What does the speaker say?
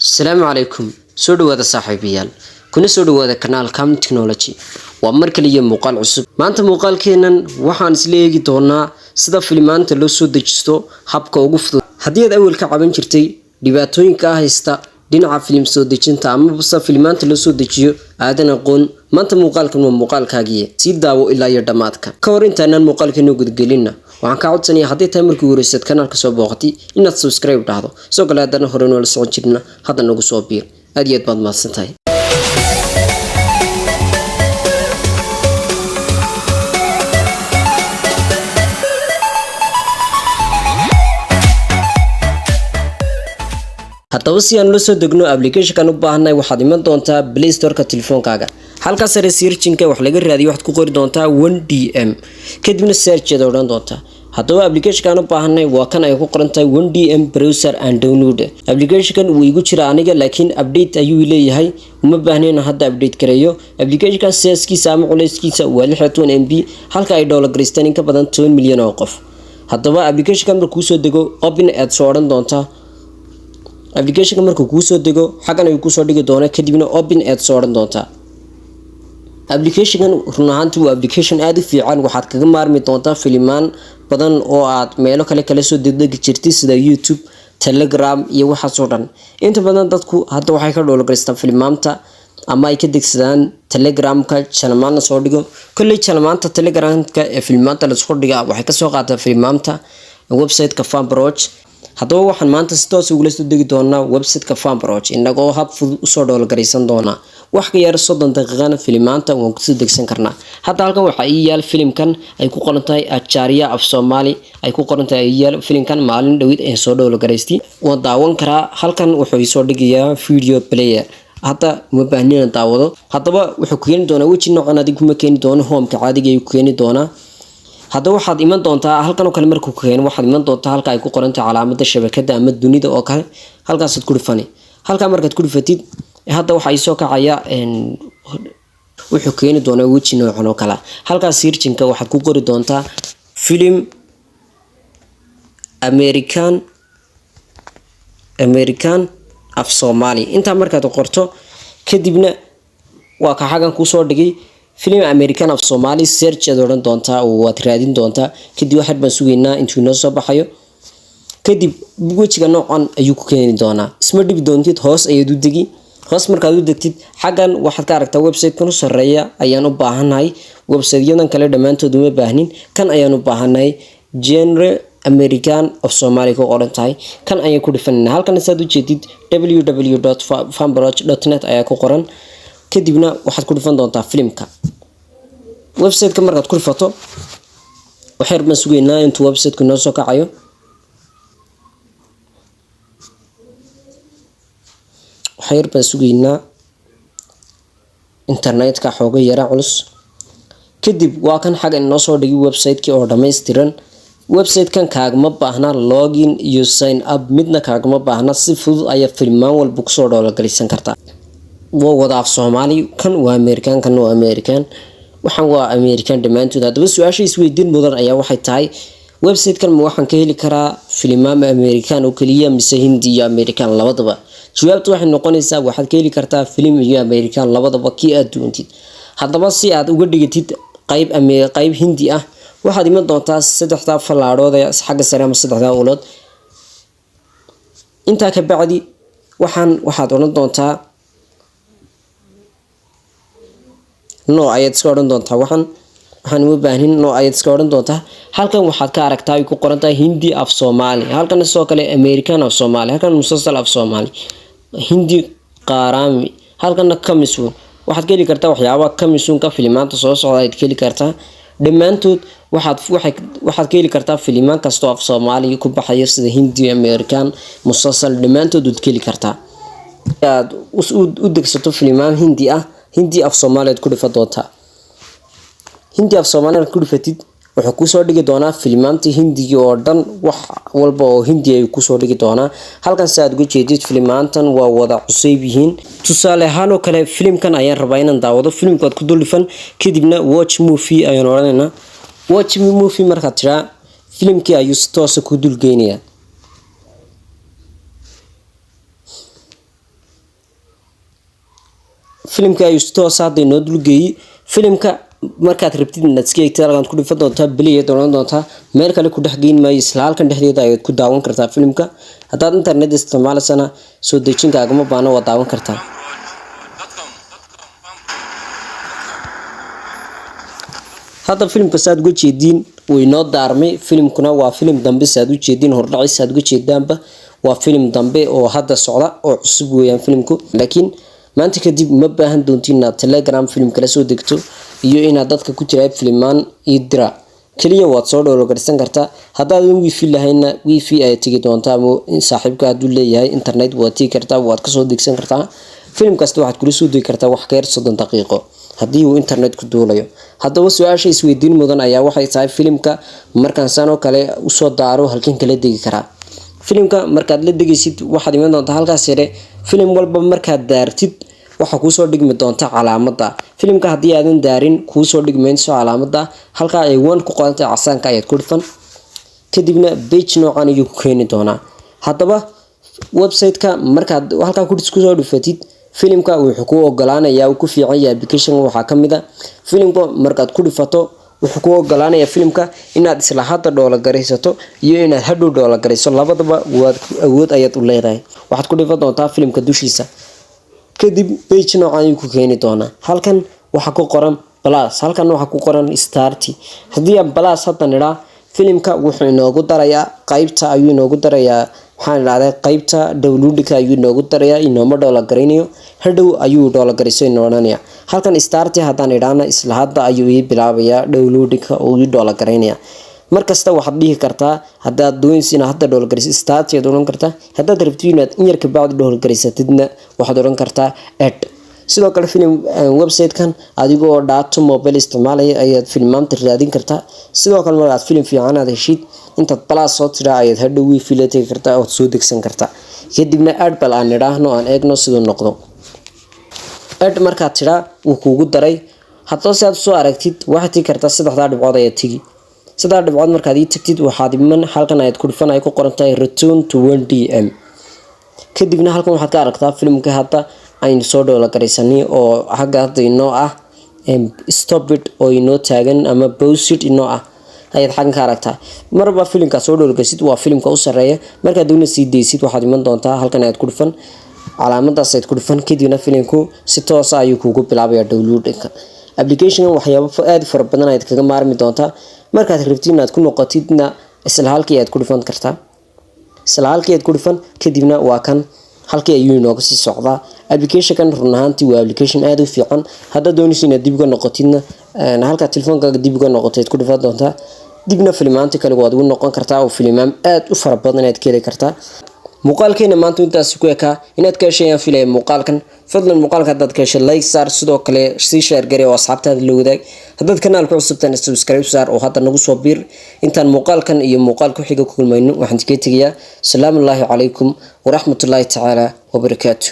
السلام عليكم soo dhawaada saaxiibayaal kuna soo dhawaada kanaalka technology waa markaliya muuqaal cusub maanta muuqaalkeenan waxaan isla eegi doonaa sida filimaanta loo soo dejisto habka ugu fudud hadii aad awal ka caban jirtay dhibaatooyinka haysta dhinaca film soo dejinta ama basta filimaanta loo soo dejiyo aadan aqoon maanta muuqaalkan waa muuqaalkaagiye si daawo ilaa iyo dhamaadka ka hor intaanaan muuqaalkeena gudgalina waxaan ka codsanayaa haddii tahay markii horeysad kanaalka soo booqatay inaad subscribe dhahdo soo kale haddana hore noola socon jirna hadda nagu soo biir aad iyo aad baad mahadsantahay haddaba si aan la soo degno application-kan u baahanay waxaad iman doontaa Play Store-ka telefoonkaaga halkaas search-inka wax laga raadiyo waxaad ku qori doontaa 1DM kadibna search-eeda odhan doontaa haddaba application-kan u baahanay waa kan ay ku qoran tahay 1DM browser and download application-kan wuu igu jira aniga laakiin update ayuu leeyahay uma baahnayna hadda update gareeyo application-kan size-kiisa ama culeyskiisa waa 16 MB halka ay download gareystaan in ka badan 10 milyan oo qof haddaba application-kan markuu soo dego open aad soo odhan doontaa application markuu ku soo dego xagan ay ku soo dhigi doona kadibna open aad soo oran doontaa application run ahaantii waa application aad u fiican waxaad kaga maarmi doontaa filimaan badan oo aad meelo kale soo degdegi jirtay sida YouTube Telegram iyo waxa soo dhan inta badan dadku hadda waxay ka download filimaanta ama ay ka degsadaan Telegram-ka channel soo dhigo kulli channel-maanta Telegram-ka ee filimaanta la soo dhiga waxay ka soo qaataa filimaanta website-ka Fanbroach haddaba waxaan maanta si toos ugu soo degi doonaa website-ka Fanbroach inagoo hab fudud u soo download gareysan doona wax ka yar 30 daqiiqana filimaanta waan ku soo degsan karnaa hadda halkan waxa ay yaal filimkan ay ku qoran tahay Acharia of Somali ay ku qoran tahay yaal filimkan maalin dhawid ee soo download gareystay waan daawan karaa halkan wuxuu soo dhigayaa video player hadda ma baahnina daawado haddaba wuxuu ku keeni doonaa weji noocan adigu kuma keeni doono home-ka caadiga ay ku keeni doonaa hadda waxaad iman doontaa halkan oo kale markuu ka keeno waxaad iman doontaa halka ay ku qoran tahay calaamadda shabakada ama dunida oo kale halkaas aad ku dhufani halka markaad ku dhufatid hadda waxa ay soo kacaya wuxuu keeni doonaa weji noocan oo kale halkaas search-inka waxaad ku qori doontaa film American of Somali inta markaad qorto kadibna waa ka xagan ku soo dhigay film American of Somali search aad oran doontaa oo waad raadin doontaa kadib waxaad baan sugeynaa intuu noo soo baxayo kadib wejiga noocan ayuu ku keeni doonaa isma dhib doontid hoos ayaad u degi hoos markaad u degtid xagan waxaad ka aragtaa website-kan u sareeya ayaan u baahanahay website-yadan kale dhamaantood uma baahnin kan ayaan u baahanahay genre American of Somali ku qoran tahay kan ayaan ku dhifanaa halkan saad u jeedid www.fanbroach.net ayaa ku qoran kadibna waxaad ku dhifan doontaa filimka website-ka markaad ku dhifato waxay rabaan sugeynaa intuu website-ku noo soo kacayo waxay rabaan sugeynaa internet-ka xooga yara culus kadib waa kan xag in noo soo dhigi website-kii oo dhameystiran website-kan kaagama baahna login iyo sign up midna kaagama baahna si fudud ayaa filimaan walba ku soo download gareysan kartaa wada af Soomaali kan waa American kan waa American waxaan waa American dhamaantood hadaba su'aasha isweydiin mudan ayaa waxay tahay website-kan ma waxaan ka heli karaa filimaan American oo kaliya mise Hindi iyo American labadaba jawaabtu waxay noqonaysaa waxaad ka heli kartaa film iyo American labadaba kii aad doontid hadaba si aad uga dhigatid qayb Hindi ah waxaad iman doontaa saddexda falaarood ee xagga sare ama saddexda ulood inta ka bacdi waxaad oran doontaa no ayaad iska oran doontaa waxaan u baahnin no ayaad iska oran doontaa halkan waxaad ka aragtaa ay ku qoran tahay Hindi of Somali halkan sidoo kale American of Somali halkan musalsal of Somali Hindi qarami halkan kamisun waxaad ka heli kartaa waxyaabo kamisun ka filimaanta soo socda aad ka heli kartaa dhamaantood waxaad ka heli kartaa filimaan kasta oo af Soomaali ku baxaya sida Hindi American musalsal dhamaantood aad ka heli kartaa aad u degsato filimaan Hindi ah Hindi af Somali ku dhifan doontaa Hindi af Somali ku dhifatid wuxuu ku soo dhigi doonaa filimaanta Hindi oo dhan wax walba oo Hindi ay ku soo dhigi doonaa halkan saad ugu jeedid filimaantan waa wada cusub yihiin tusaale ahaan oo kale filimkan ayaan rabaa inaan daawado filimkaad ku dul dhifan kadibna watch movie ayaan oranaynaa watch movie markaad tiraa filimkii ayuu si toos ah ku dul geynayaa filimka ay toos hadda noo dulgeeyay filimka markaad rabtid inaad iska eegtid halkan ku dhifan doontaa play ee dooran doontaa meel kale ku dhex geyn maayo isla halkan dhexdeeda ayaad ku daawan kartaa filimka haddaad internet isticmaalaysana soo dejinkaaga ma baahna waa daawan kartaa hadda filimka saad uga jeediin way noo daarmay filimkuna waa filim dambe saad u jeediin hordhacis saad uga jeedaanba waa filim dambe oo hadda socda oo cusub weeyaan filimku laakiin maanta kadib ma baahan doontiin inaad Telegram film kala soo degto iyo inaad dadka ku jiray filmaan idra kaliya waad soo download kartaa haddaad wifi lahayna wifi ay tagi doontaa in saaxiibka aad u leeyahay internet waad tagi kartaa waad ka soo degsan kartaa film kasta waxaad kula soo degi kartaa wax ka yar 30 daqiiqo haddii uu internet ku duulayo haddaba su'aasha isweydiin mudan ayaa waxay tahay filimka markaan sano kale u soo daaro halkan kala degi karaa filimka markaad la degaysid waxaad iman doontaa halkaas yare filim walba markaad daartid waxa ku soo dhigmi doonta calaamada filimka hadii aadan daarin ku soo dhigmayso calaamada halka ay wan ku qorantay casaanka ayaad ku dhifan kadibna page noocan ayuu ku keeni doonaa haddaba website-ka markaad halka ku soo dhifatid filimka wuxuu ku ogolaanayaa uu ku fiican yahay application waxa kamid ah filimka markaad ku dhifato wuxuu ku ogolaanayaa filimka inaad isla hadda doola gareysato iyo inaad hadhow doola gareyso labadaba waad awood ayaad u leedahay waxaad ku dhifan doontaa filimka dushiisa kadib page noocan ku keeni doona halkan waxa ku qoran plus halkan waxa ku qoran start hadii aan plus hadda nidhaa filimka wuxuu inoogu darayaa qaybta ayuu inoogu darayaa waxaan ilaaday qaybta downloadka ayuu inoogu darayaa inooma doola gareynayo hadhow ayuu doola gareyso inoonanaya halkan start haddaan idhaana isla hadda ayuu ii bilaabayaa downloadka oo ii doola gareynaya markasta waxaad dhihi kartaa haddaad doonaysid inaad hadda doola gareysid start ayaad oran kartaa haddaad rabtid inaad in yar ka bacdi doola gareysatidna waxaad oran kartaa add sidoo kale film website-kan adigoo data mobile isticmaalaya ayaad filmaanta raadin kartaa sidoo kale markaad film fiican aad heshid inta plus soo tiraa ayaad hadhow wifi la tagi kartaa oo soo degsan kartaa kadibna add bal aan nidhaahno aan eegno siduu noqdo add markaad tiraa wuu kuugu daray haddaba si aad soo aragtid waxaad tigi kartaa saddexdaa dhibcood ayaad tigi saddex dhibcood markaad ii tagtid waxaad iman halkan ayaad ku dhifan ay ku qoran tahay return to 1dm kadibna halkan waxaad ka aragtaa filimka hadda aynu soo doola gareysanay oo xagga hadda inoo ah stop it oo inoo taagan ama pause it inoo ah ayaad xaggan ka aragtaa marba filimka soo doola gareysid waa filimka u sareeya markaad doonaysid sii deysid waxaad iman doontaa halkan ayaad ku dhifan calaamadaas ayaad ku dhifan kadibna filimku si toos ah ayuu kuugu bilaabayaa downloadka application waxyaabo aad fara badan ayaad kaga maarmi doontaa markaad rabtid inaad ku noqotidna isla halkii aad ku dhifan kartaa isla halkii aad ku dhifan kadibna waa kan halkii ayuu inooga sii socdaa application-kan run ahaantii waa application aad u fiican haddaad doonaysid inaad dib uga noqotidna halka telefoonkaaga dib uga noqoteed ku dhifan doontaa dibna filmaanta kale waad ugu noqon kartaa oo filmaan aad u fara badan aad ka heli kartaa muuqaalkeena maanta intaas ku ekaa inaad ka heshayaan filay muuqaalkan fadlan muuqaalka haddaad ka heshay like saar sidoo kale sii share garee oo asxaabtaada la wadaag haddaad kanaalka cusubtaan subscribe saar oo hadda nagu soo biir intaan muuqaalkan iyo muuqaal ku xiga ku kulmayno waxaan idinka tegayaa salaamu calaykum waraxmatullaahi tacaala wabarakaatuh